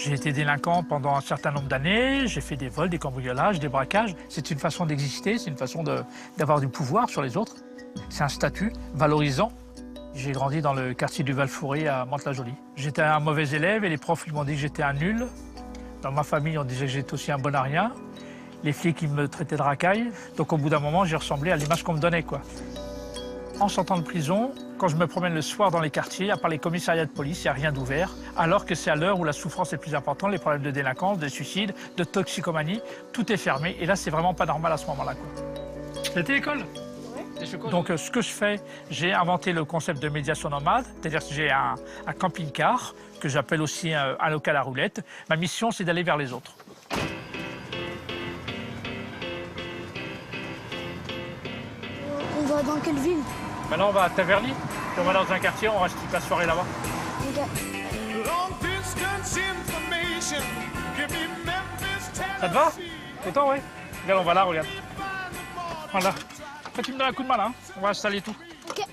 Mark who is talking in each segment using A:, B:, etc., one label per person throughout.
A: J'ai été délinquant pendant un certain nombre d'années, j'ai fait des vols, des cambriolages, des braquages. C'est une façon d'exister, c'est une façon d'avoir du pouvoir sur les autres. C'est un statut valorisant. J'ai grandi dans le quartier du Val-Fouré à Mantes-la-Jolie. J'étais un mauvais élève et les profs m'ont dit que j'étais un nul. Dans ma famille, on disait que j'étais aussi un bon à rien. Les flics, ils me traitaient de racaille. Donc au bout d'un moment, j'ai ressemblé à l'image qu'on me donnait, quoi. En sortant de prison, quand je me promène le soir dans les quartiers, à part les commissariats de police, il n'y a rien d'ouvert. Alors que c'est à l'heure où la souffrance est plus importante, les problèmes de délinquance, de suicide, de toxicomanie, tout est fermé. Et là, c'est vraiment pas normal à ce moment-là, quoi. C'était l'école. Donc ce que je fais, j'ai inventé le concept de médiation nomade, c'est-à-dire que j'ai un camping-car, que j'appelle aussi un local à roulettes. Ma mission, c'est d'aller vers les autres.
B: On va dans quelle ville?
A: Maintenant, on va à Taverny, puis on va dans un quartier, on reste toute la soirée là-bas.
B: Ok.
A: Ça te va? Content, ouais. Regarde, on va là, regarde. Voilà. Après, tu me donnes un coup de main, là. On va installer tout.
B: Ok.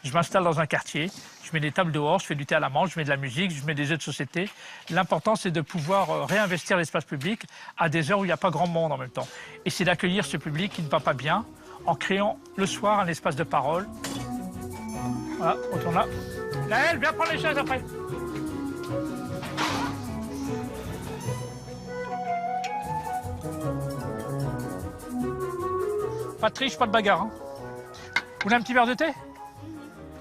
A: Je m'installe dans un quartier, je mets des tables dehors, je fais du thé à la menthe, je mets de la musique, je mets des jeux de société. L'important, c'est de pouvoir réinvestir l'espace public à des heures où il n'y a pas grand monde en même temps. Et c'est d'accueillir ce public qui ne va pas bien en créant le soir un espace de parole. Voilà, on tourne là. Naël, viens prendre les chaises après. Pas de triche, pas de bagarre. Hein. Vous voulez un petit verre de thé?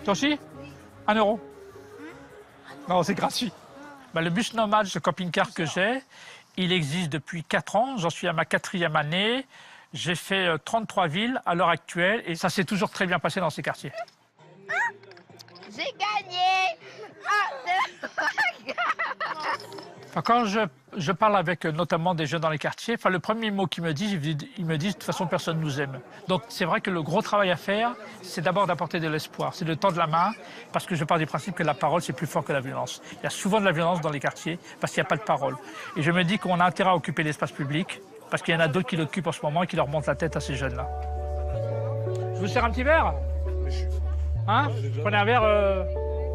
A: Toi aussi? 1 €. Non, c'est gratuit. Bah, le bus nomade, ce camping-car que j'ai, il existe depuis 4 ans. J'en suis à ma 4e année. J'ai fait 33 villes à l'heure actuelle et ça s'est toujours très bien passé dans ces quartiers.
B: J'ai gagné!
A: Enfin, quand je parle avec notamment des jeunes dans les quartiers, enfin, le premier mot qu'ils me disent, ils me disent de toute façon personne ne nous aime. Donc c'est vrai que le gros travail à faire, c'est d'abord d'apporter de l'espoir, c'est de tendre la main, parce que je pars du principe que la parole c'est plus fort que la violence. Il y a souvent de la violence dans les quartiers parce qu'il n'y a pas de parole. Et je me dis qu'on a intérêt à occuper l'espace public, parce qu'il y en a d'autres qui l'occupent en ce moment et qui leur montent la tête à ces jeunes-là. Je vous sers un petit verre? Hein? Prenez un verre,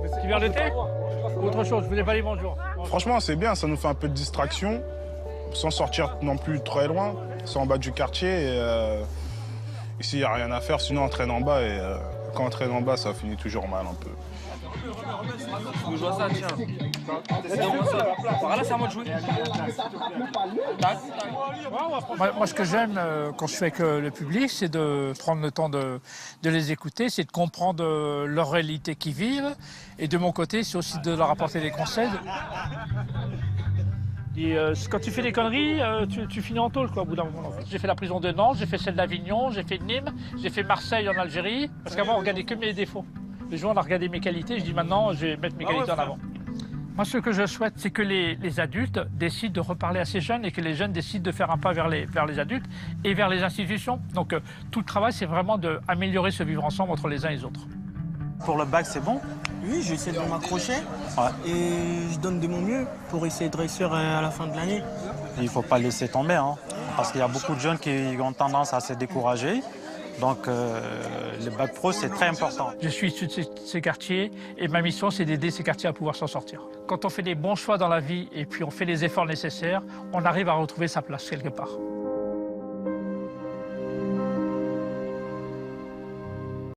A: petit verre de thé? Ou autre chose, je vous ai pas dit bonjour.
C: Franchement, c'est bien, ça nous fait un peu de distraction, sans sortir non plus très loin. C'est en bas du quartier et ici, il n'y a rien à faire, sinon on traîne en bas et quand on traîne en bas, ça finit toujours mal un peu.
D: Je vois ça, tiens. Donne-moi ça. Par là, c'est à moi de jouer.
A: Moi, ce que j'aime quand je suis avec le public, c'est de prendre le temps de les écouter, c'est de comprendre leur réalité qu'ils vivent. Et de mon côté, c'est aussi de leur apporter des conseils. Et, quand tu fais des conneries, tu finis en tôle, quoi, au bout d'un moment. J'ai fait la prison de Nantes, j'ai fait celle d'Avignon, j'ai fait Nîmes, j'ai fait Marseille en Algérie. Parce qu'avant, on regardait que mes défauts. Le jour où on a regardé mes qualités, je dis maintenant, je vais mettre mes qualités en avant. Moi, ce que je souhaite, c'est que les adultes décident de reparler à ces jeunes et que les jeunes décident de faire un pas vers les adultes et vers les institutions. Donc, tout le travail, c'est vraiment d'améliorer ce vivre ensemble entre les uns et les autres.
E: Pour le bac, c'est bon?
F: Oui, j'essaie de m'accrocher
E: Ouais.
F: et je donne de mon mieux pour essayer de réussir à la fin de l'année.
E: Il ne faut pas laisser tomber, hein, parce qu'il y a beaucoup de jeunes qui ont tendance à se décourager. Donc, le bac pro, c'est très important.
A: Je suis issu de ces quartiers et ma mission, c'est d'aider ces quartiers à pouvoir s'en sortir. Quand on fait des bons choix dans la vie et puis on fait les efforts nécessaires, on arrive à retrouver sa place quelque part.